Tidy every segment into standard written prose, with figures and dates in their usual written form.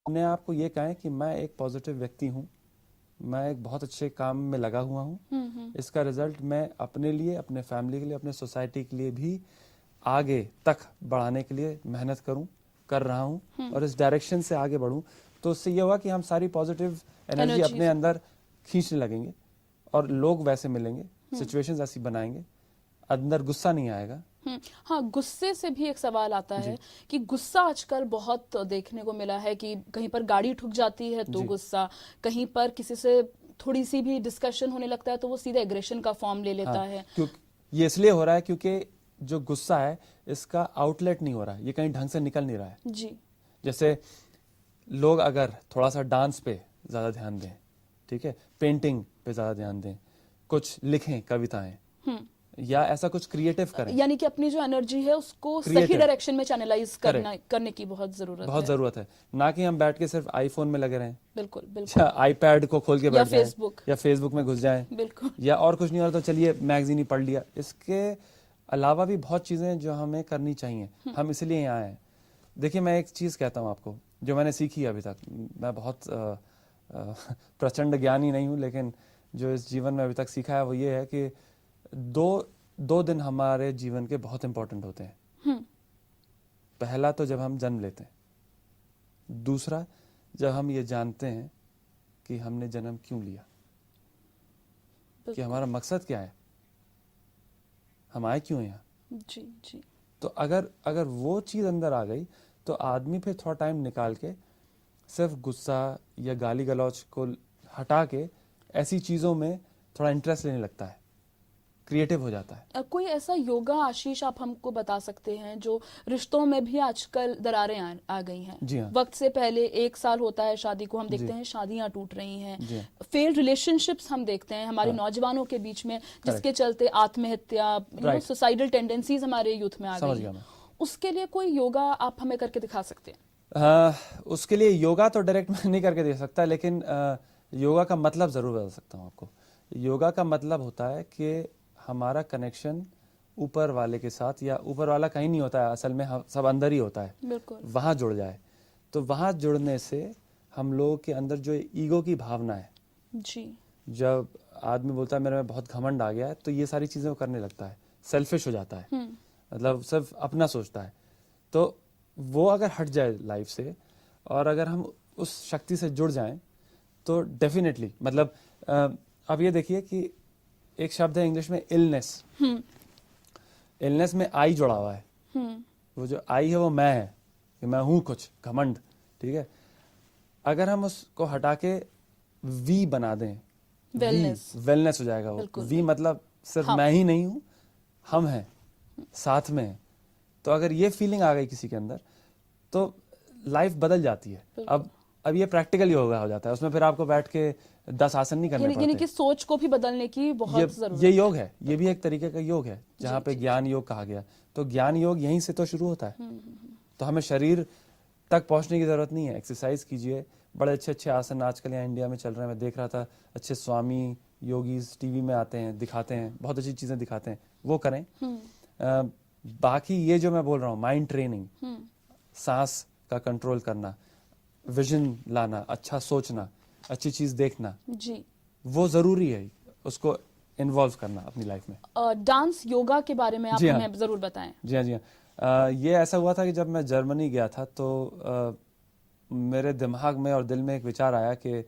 अपने आप को ये कहें कि मैं एक पॉजिटिव व्यक्ति हूँ, मैं एक बहुत अच्छे काम में लगा हुआ हूँ, इसका रिजल्ट मैं अपने लिए, अपने फैमिली के लिए, अपने सोसाइटी के लिए भी आगे तक बढ़ाने के लिए मेहनत कर रहा हूँ और इस डायरेक्शन से आगे बढ़ूँ। तो उससे ये हुआ कि हम सारी पॉजिटिव एनर्जी अपने अंदर खींचने लगेंगे और लोग वैसे मिलेंगे, सिचुएशंस ऐसी बनाएंगे, अंदर गुस्सा नहीं आएगा। हाँ, गुस्से से भी एक सवाल आता है कि गुस्सा आजकल बहुत देखने को मिला है कि कहीं पर गाड़ी ठुक जाती है तो गुस्सा, कहीं पर किसी से थोड़ी सी भी डिस्कशन होने लगता है तो वो सीधे एग्रेशन का फॉर्म ले लेता है। क्योंकि ये इसलिए हो रहा है क्योंकि जो गुस्सा है इसका आउटलेट नहीं हो रहा है, ये कहीं ढंग से निकल नहीं रहा है जी। जैसे लोग अगर थोड़ा सा डांस पे ज्यादा ध्यान दें, ठीक है, पेंटिंग पे ज्यादा ध्यान दें, कुछ लिखें कविताएं या ऐसा कुछ क्रिएटिव करें, यानी कि अपनी जो एनर्जी है उसको सही डायरेक्शन में चैनलाइज करने की बहुत जरूरत है। ना कि हम बैठ के सिर्फ आईफोन में लगे रहें, बिल्कुल बिल्कुल, या आईपैड को खोल के बैठ जाएं या फेसबुक में घुस जाएं, बिल्कुल, या और कुछ नहीं हो रहा तो चलिए मैगजीन ही पढ़ लिया। इसके अलावा भी बहुत चीजें जो हमें करनी चाहिए, हम इसलिए यहाँ आए हैं। देखिए मैं एक चीज कहता हूँ आपको जो मैंने सीखी है अभी तक। मैं बहुत प्रचंड ज्ञानी नहीं हूँ, लेकिन जो इस जीवन में अभी तक सीखा है वो ये है कि दो दिन हमारे जीवन के बहुत इंपॉर्टेंट होते हैं। पहला तो जब हम जन्म लेते हैं, दूसरा जब हम ये जानते हैं कि हमने जन्म क्यों लिया, कि हमारा मकसद क्या है, हम आए क्यों यहाँ। जी जी। तो अगर वो चीज अंदर आ गई तो आदमी फिर थोड़ा टाइम निकाल के सिर्फ गुस्सा या गाली गलौज को हटा के ऐसी चीजों में थोड़ा इंटरेस्ट लेने लगता है, क्रिएटिव हो जाता है। कोई ऐसा योगा आशीष आप हमको बता सकते हैं जो रिश्तों में भी आजकल दरारें आ गई हैं? जी हाँ। वक्त से पहले 1 साल होता है शादी को, हम देखते हैं शादियां टूट रही हैं, फेल्ड रिलेशनशिप्स हम देखते हैं हमारे नौजवानों के बीच में, जिसके चलते आत्महत्या, सुसाइडल टेंडेंसीज हमारे यूथ में आ गई हैं। उसके लिए कोई योगा आप हमें करके दिखा सकते हैं? उसके लिए योगा तो डायरेक्ट मैं नहीं करके दे सकता, लेकिन योगा का मतलब जरूर बता सकता हूँ आपको। योगा का मतलब होता है कि हमारा कनेक्शन ऊपर वाले के साथ, या ऊपर वाला कहीं नहीं होता है असल में, सब अंदर ही होता है, वहां जुड़ जाए। तो वहां जुड़ने से हम लोगों के अंदर जो ईगो की भावना है जी, जब आदमी बोलता है मेरे में बहुत घमंड आ गया है, तो ये सारी चीजें वो करने लगता है, सेल्फिश हो जाता है, मतलब सिर्फ अपना सोचता है। तो वो अगर हट जाए लाइफ से और अगर हम उस शक्ति से जुड़ जाएं तो डेफिनेटली, मतलब अब ये देखिए कि एक शब्द है इंग्लिश में इलनेस, इलनेस में आई जुड़ा हुआ है। वो जो आई है वो मैं है, कि मैं हूं कुछ घमंड, ठीक है। अगर हम उसको हटा के वी बना दें, वेलनेस हो जाएगा वो। वी मतलब सिर्फ मैं ही नहीं हूं, हम हैं, साथ में हैं। तो अगर ये फीलिंग आ गई किसी के अंदर तो लाइफ बदल जाती है। अब ये प्रैक्टिकल योगा हो जाता है, उसमें फिर आपको बैठ के 10 आसन नहीं करने पड़ते। यानी कि सोच को भी बदलने की बहुत जरूरत है। ये योग है, ये भी एक तरीके का योग है, जहाँ पे ज्ञान योग कहा गया। तो ज्ञान योग यहीं से तो शुरू होता है। तो हमें शरीर तक पहुंचने की जरूरत नहीं है, एक्सरसाइज कीजिए। बड़े अच्छे अच्छे आसन आजकल यहाँ इंडिया में चल रहे हैं, मैं देख रहा था, अच्छे स्वामी योगीज टीवी में आते हैं, दिखाते हैं, बहुत अच्छी चीजें दिखाते हैं, वो करें। बाकी ये जो मैं बोल रहा हूँ, माइंड ट्रेनिंग, सांस का कंट्रोल करना, विजन लाना, अच्छा सोचना, अच्छी चीज देखना, जी, वो जरूरी है, उसको इन्वॉल्व करना अपनी लाइफ में। डांस योगा के बारे में आप हमें जरूर बताएं। जी हाँ, जी हाँ। ये ऐसा हुआ था कि जब मैं जर्मनी गया था तो मेरे दिमाग में और दिल में एक विचार आया कि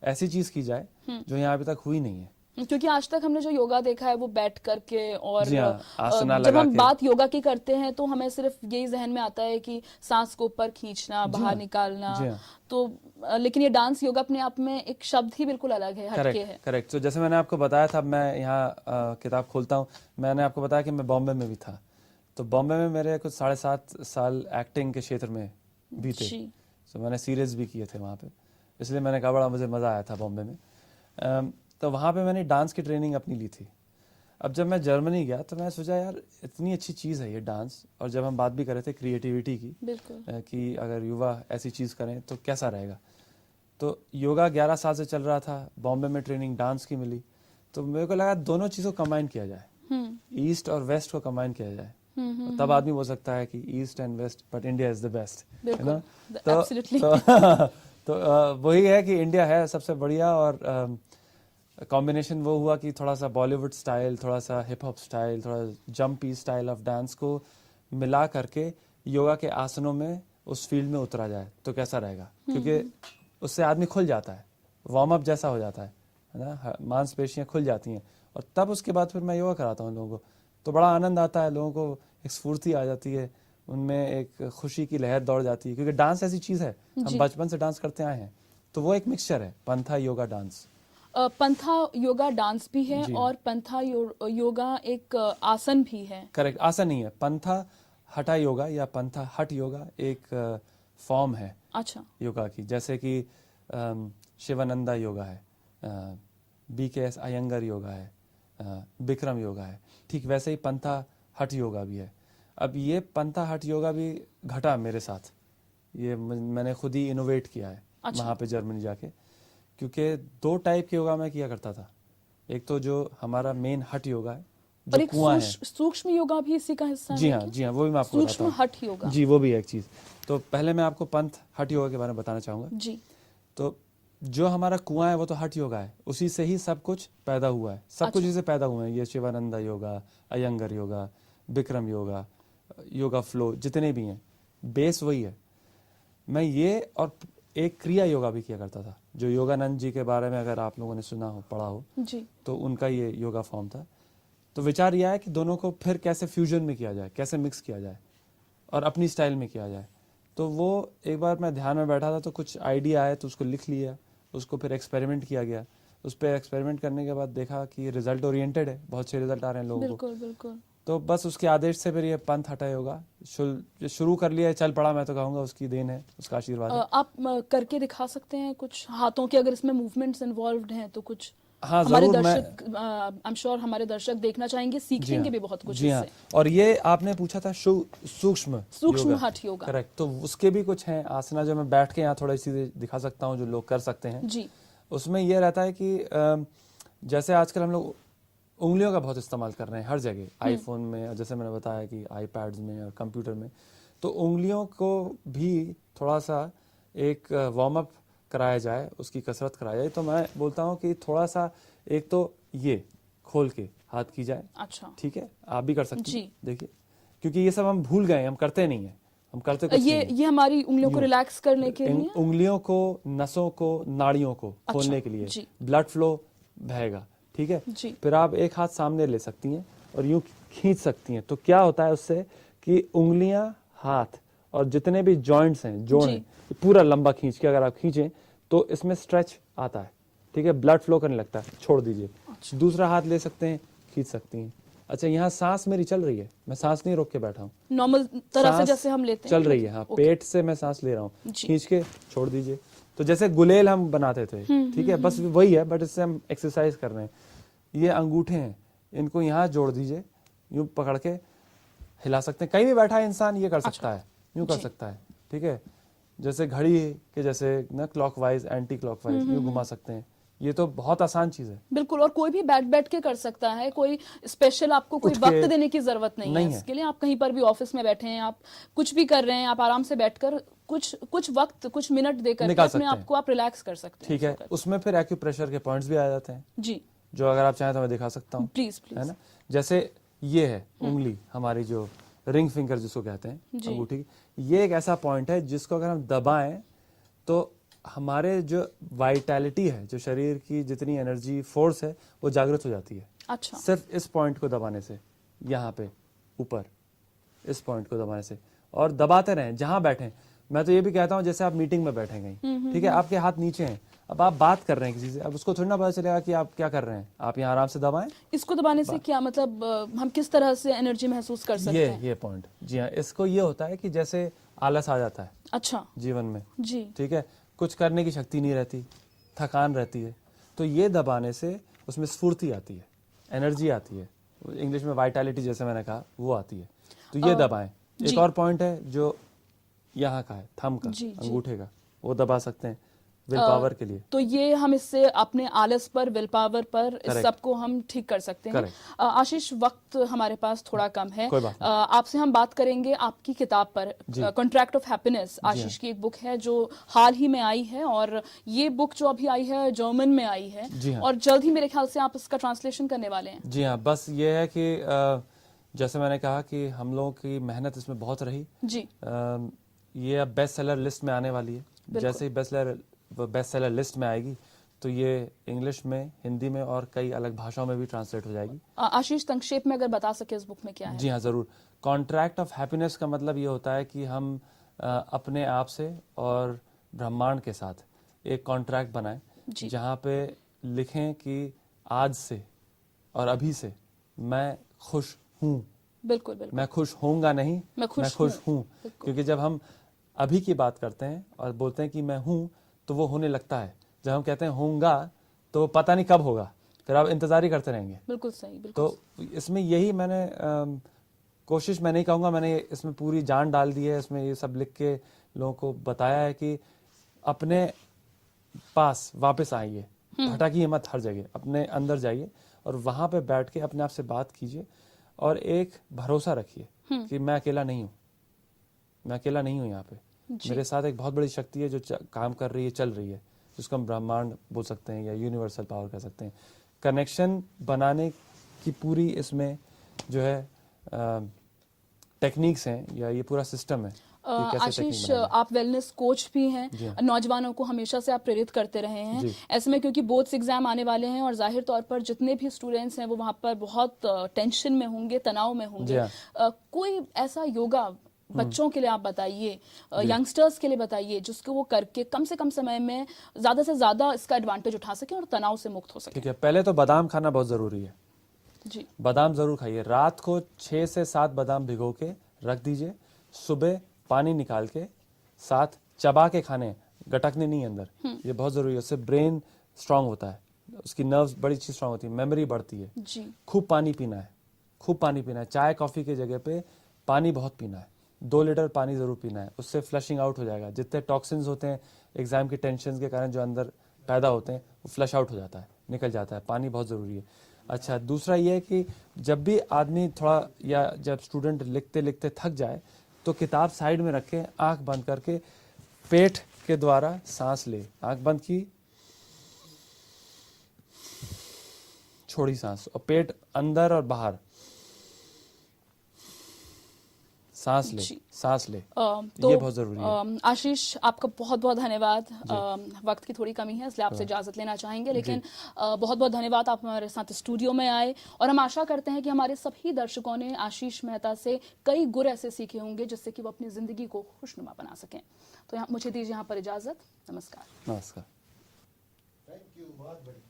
ऐसी चीज की जाए जो यहाँ अभी तक हुई नहीं है। क्योंकि आज तक हमने जो योगा देखा है वो बैठ करके, और आसना जब हम बात योगा की करते हैं तो हमें सिर्फ यही जहन में आता है कि सांस को ऊपर खींचना, बाहर निकालना। तो लेकिन ये डांस योगा अपने आप में एक शब्द ही बिल्कुल अलग है, हटके है। करेक्ट। तो जैसे मैंने आपको बताया था, मैं यहाँ किताब खोलता हूँ, मैंने आपको बताया कि मैं बॉम्बे में भी था। तो बॉम्बे में मेरे कुछ 7.5 साल एक्टिंग के क्षेत्र में भी थे। तो मैंने सीरीज भी किए थे वहाँ पे, इसलिए मैंने कहा बड़ा मुझे मजा आया था बॉम्बे में। तो वहाँ पे मैंने डांस की ट्रेनिंग अपनी ली थी। अब जब मैं जर्मनी गया तो मैं सोचा यार इतनी अच्छी चीज़ है ये डांस, और जब हम बात भी कर रहे थे क्रिएटिविटी की, कि अगर युवा ऐसी चीज़ करें तो कैसा रहेगा। तो योगा 11 साल से चल रहा था, बॉम्बे में ट्रेनिंग डांस की मिली, तो मेरे को लगा दोनों चीज़ों को कंबाइन किया जाए, ईस्ट और वेस्ट को कंबाइन किया जाए। तब आदमी बोल सकता है कि east and west but India is the best, है ना। Absolutely. तो वही है कि इंडिया है सबसे बढ़िया, और कॉम्बिनेशन वो हुआ कि थोड़ा सा बॉलीवुड स्टाइल, थोड़ा सा हिप हॉप स्टाइल, थोड़ा जंपी स्टाइल ऑफ डांस को मिला करके योगा के आसनों में उस फील्ड में उतरा जाए तो कैसा रहेगा, क्योंकि उससे आदमी खुल जाता है, वार्म अप जैसा हो जाता है ना, मांसपेशियां खुल जाती हैं, और तब उसके बाद फिर मैं योगा कराता हूँ लोगों को, तो बड़ा आनंद आता है, लोगों को एक स्फूर्ति आ जाती है, उनमें एक खुशी की लहर दौड़ जाती है, क्योंकि डांस ऐसी चीज है, हम बचपन से डांस करते आए हैं, तो वो एक मिक्सचर है पंथा योगा डांस। पंथा योगा डांस भी है और पंथा योगा एक आसन भी है। करेक्ट, आसन नहीं है, पंथा हठा योगा या पंथा हठ योगा एक फॉर्म है अच्छा योगा की, जैसे कि शिवानंदा योगा है, BKS अयंगर योगा है, बिक्रम योगा है, ठीक वैसे ही पंथा हठ योगा भी है। अब ये पंथा हठ योगा भी घटा मेरे साथ, ये मैंने खुद ही इनोवेट किया है वहाँ पे जर्मनी जाके, क्योंकि 2 टाइप के योगा मैं किया करता था, एक तो जो हमारा मेन हठ योगा है जो और एक कुआं है, सूक्ष्म योगा भी इसी का हिस्सा जी है हाँ, जी हाँ, वो भी मैं आपको बताता सूक्ष्म हूँ, हठ योगा, जी वो भी है एक चीज। तो पहले मैं आपको पंथ हठ योगा के बारे में बताना चाहूंगा जी। तो जो हमारा कुआं है वो तो हठ योगा है, उसी से ही सब कुछ पैदा हुआ है, सब कुछ इसे पैदा हुआ है, ये शिवानंदा योगा, अयंगर योगा, बिक्रम योगा, योगा फ्लो, जितने भी हैं बेस वही है। मैं ये और एक क्रिया योगा भी किया करता था, जो योगानंद जी के बारे में अगर आप लोगों ने सुना हो, पढ़ा हो जी, तो उनका ये योगा फॉर्म था। तो विचार यह है कि दोनों को फिर कैसे फ्यूजन में किया जाए, कैसे मिक्स किया जाए और अपनी स्टाइल में किया जाए। तो वो एक बार मैं ध्यान में बैठा था तो कुछ आइडिया आया, तो उसको लिख लिया, उसको फिर एक्सपेरिमेंट किया गया, उस पर एक्सपेरिमेंट करने के बाद देखा कि रिजल्ट ओरिएंटेड है, बहुत अच्छे रिजल्ट आ रहे हैं लोगों को, बिल्कुल बिल्कुल। तो बस उसके आदेश से फिर ये पंथ हटा योगा शुरू कर लिया है, चल पड़ा, मैं तो कहूँगा उसकी देन है, उसका आशीर्वाद है। आप करके दिखा सकते हैं कुछ हाथों के, अगर इसमें मूवमेंट्स इन्वॉल्व्ड हैं तो कुछ? हाँ हमारे जरूर, दर्शक आई एम श्योर हमारे दर्शक देखना चाहेंगे, सीखेंगे भी बहुत कुछ जी हाँ। इससे। और ये आपने पूछा था सूक्ष्म हठ योगा, करेक्ट, तो उसके भी कुछ हैं आसना जो मैं बैठ के यहाँ थोड़ी सी दिखा सकता हूँ, जो लोग कर सकते हैं जी। उसमें ये रहता है कि जैसे आजकल हम लोग उंगलियों का बहुत इस्तेमाल कर रहे हैं हर जगह, आईफोन में, और जैसे मैंने बताया कि आईपैड्स में और कंप्यूटर में, तो उंगलियों को भी थोड़ा सा एक वार्म अप कराया जाए, उसकी कसरत कराया जाए। तो मैं बोलता हूँ कि थोड़ा सा एक तो ये खोल के हाथ की जाए, अच्छा ठीक है, आप भी कर सकते हैं, जी। देखिए, क्योंकि ये सब हम भूल गए, हम करते नहीं है, हम करते कुछ नहीं है। ये हमारी उंगलियों को रिलैक्स करने के लिए, उंगलियों को, नसों को, नाड़ियों को खोलने के लिए, जी। ब्लड फ्लो बहेगा, ठीक है। जी। फिर आप एक हाथ सामने ले सकती हैं और यूं खींच सकती हैं, तो क्या होता है उससे कि उंगलियां, हाथ और जितने भी जॉइंट्स हैं, जोड़ हैं, पूरा लंबा खींच के अगर आप खींचें तो इसमें स्ट्रेच आता है, ठीक है, ब्लड फ्लो करने लगता है, छोड़ दीजिए। अच्छा। दूसरा हाथ ले सकते हैं, खींच सकती हैं। अच्छा, यहाँ सांस मेरी चल रही है, मैं सांस नहीं रोक के बैठा हूँ, नॉर्मल तरह से जैसे हम लेते हैं चल रही है, हाँ, पेट से मैं सांस ले रहा हूँ, जी। खींच के छोड़ दीजिए। तो जैसे गुलेल हम बनाते थे, ठीक है, बस वही है, बट इससे हम एक्सरसाइज कर रहे हैं। ये अंगूठे हैं, इनको यहाँ जोड़ दीजिए, यूं पकड़ के हिला सकते हैं, कहीं भी बैठा है इंसान ये कर सकता है, यूं कर सकता है, ठीक है। जैसे घड़ी के जैसे ना क्लॉकवाइज, एंटी क्लॉकवाइज यूं घुमा सकते हैं, ये तो बहुत आसान चीज है। बिल्कुल, और कोई भी बैठ के कर सकता है, कोई स्पेशल आपको कोई वक्त देने की जरूरत नहीं है इसके लिए। आप कहीं पर भी ऑफिस में बैठे हैं, आप कुछ भी कर रहे हैं, आप आराम से बैठकर कुछ वक्त, कुछ मिनट देकर अपने आप को आप रिलैक्स कर सकते हैं, ठीक है। उसमें फिर एक्यूप्रेशर के पॉइंट्स भी आ जाते हैं जी, जो अगर आप चाहें तो मैं दिखा सकता हूँ, प्लीज है ना। जैसे ये है उंगली हमारी, जो रिंग फिंगर जिसको कहते हैं, अंगूठी, ये एक ऐसा पॉइंट है जिसको अगर हम दबाएं तो हमारे जो वाइटैलिटी है, जो शरीर की जितनी एनर्जी, फोर्स है, वो जागृत हो जाती है। अच्छा, सिर्फ इस पॉइंट को दबाने से, यहाँ पे ऊपर इस पॉइंट को दबाने से, और दबाते रहें जहां बैठे। मैं तो ये भी कहता हूँ जैसे आप मीटिंग में बैठे, ठीक है, आपके हाथ नीचे हैं, अब आप बात कर रहे हैं किसी से, अब उसको थोड़ी ना पता चलेगा कि आप क्या कर रहे हैं, आप यहाँ आराम से दबाएं। इसको दबाने से क्या मतलब, हम किस तरह से एनर्जी महसूस कर सकते हैं? ये पॉइंट, जी हाँ, इसको ये होता है कि जैसे आलस आ जाता है, अच्छा, जीवन में, जी, ठीक है, कुछ करने की शक्ति नहीं रहती, थकान रहती है, तो ये दबाने से उसमें स्फूर्ति आती है, एनर्जी आती है, इंग्लिश में वाइटैलिटी जैसे मैंने कहा, वो आती है। तो ये दबाएं। एक और पॉइंट है जो यहाँ का है, थंब का, अंगूठे का, वो दबा सकते हैं। विल पावर के लिए। तो ये हम इससे अपने आलस पर, विल पावर पर, इस Correct. सबको हम ठीक कर सकते हैं। आशीष, वक्त हमारे पास थोड़ा कम है, कोई बात नहीं। आपसे हम बात करेंगे आपकी किताब पर, कॉन्ट्रैक्ट ऑफ हैप्पीनेस। आशीष की एक बुक है जो हाल ही में आई है, और ये बुक जो अभी आई है जर्मन में आई है, और जल्द ही मेरे ख्याल से आप इसका ट्रांसलेशन करने वाले हैं। जी हाँ, बस ये है कि जैसे मैंने कहा कि हम लोगों की मेहनत इसमें बहुत रही जी। ये अब बेस्ट सेलर लिस्ट में आने वाली है। जैसे ही बेस्ट सेलर लिस्ट में आएगी तो ये इंग्लिश में, हिंदी में और कई अलग भाषाओं में भी ट्रांसलेट हो जाएगी। आशीष, संक्षेप में अगर बता सके इस बुक में क्या है? जी हाँ, ज़रूर। कॉन्ट्रैक्ट ऑफ हैप्पीनेस का मतलब ये होता है कि हम अपने आप से और ब्रह्मांड के साथ एक कॉन्ट्रैक्ट बनाएं, जहाँ पे लिखें कि आज से और अभी से मैं खुश हूँ। बिल्कुल बिल्कुल। मैं खुश होऊंगा नहीं, मैं खुश हूँ। क्योंकि जब हम अभी की बात करते हैं और बोलते हैं कि मैं हूँ, तो वो होने लगता है। जब हम कहते हैं होऊंगा, तो वो पता नहीं कब होगा, फिर आप इंतजार ही करते रहेंगे। बिल्कुल सही, बिल्कुल। तो इसमें यही मैंने कोशिश, मैं नहीं कहूँगा, मैंने इसमें पूरी जान डाल दी है। इसमें ये सब लिख के लोगों को बताया है कि अपने पास वापस आइए, भटकिए मत हर जगह, अपने अंदर जाइए और वहां पे बैठ के अपने आप से बात कीजिए और एक भरोसा रखिए कि मैं अकेला नहीं हूँ, मैं अकेला नहीं हूँ। यहाँ पे मेरे साथ एक बहुत बड़ी शक्ति है जो काम कर रही है, चल रही है, जिसको हम ब्रह्मांड बोल सकते हैं या यूनिवर्सल पावर कह सकते हैं। कनेक्शन बनाने की पूरी इसमें जो है टेक्निक्स हैं, या ये पूरा सिस्टम है। आशीष, आप वेलनेस कोच भी हैं, नौजवानों को हमेशा से आप प्रेरित करते रहे हैं। ऐसे में क्योंकि बोर्ड्स एग्जाम आने वाले हैं और जाहिर तौर पर जितने भी स्टूडेंट्स हैं वो वहां पर बहुत टेंशन में होंगे, तनाव में होंगे। कोई ऐसा योगा बच्चों के लिए आप बताइए, यंगस्टर्स के लिए बताइए, जिसको वो करके कम से कम समय में ज्यादा से ज्यादा इसका एडवांटेज उठा सके और तनाव से मुक्त हो सके। ठीक है, पहले तो बादाम खाना बहुत जरूरी है जी। बादाम जरूर खाइए। रात को 6 से 7 बादाम भिगो के रख दीजिए, सुबह पानी निकाल के साथ चबा के खाने, गटकने नहीं अंदर। ये बहुत जरूरी है, उससे ब्रेन स्ट्रांग होता है, उसकी नर्व्स बड़ी चीज स्ट्रांग होती है, मेमोरी बढ़ती है जी। खूब पानी पीना है, खूब पानी पीना है। चाय कॉफी की जगह पे पानी बहुत पीना है, 2 लीटर पानी जरूर पीना है। उससे फ्लशिंग आउट हो जाएगा। जितने टॉक्सिन्स होते हैं एग्जाम की टेंशन के कारण जो अंदर पैदा होते हैं, वो फ्लश आउट हो जाता है, निकल जाता है। पानी बहुत जरूरी है। अच्छा, दूसरा ये है कि जब भी आदमी थोड़ा, या जब स्टूडेंट लिखते लिखते थक जाए, तो किताब साइड में रखे, आंख बंद करके पेट के द्वारा सांस ले। आंख बंद की, छोड़ी सांस, और पेट अंदर और बाहर सांस ले, सांस ले। तो ये बहुत जरूरी है। आशीष, आपका बहुत बहुत धन्यवाद। वक्त की थोड़ी कमी है इसलिए आपसे इजाजत लेना चाहेंगे, लेकिन बहुत बहुत धन्यवाद, आप हमारे साथ स्टूडियो में आए। और हम आशा करते हैं कि हमारे सभी दर्शकों ने आशीष मेहता से कई गुर ऐसे सीखे होंगे जिससे कि वो अपनी जिंदगी को खुशनुमा बना सकें। तो मुझे दीजिए यहाँ पर इजाजत। नमस्कार। नमस्कार। थैंक यू, बहुत बढ़िया।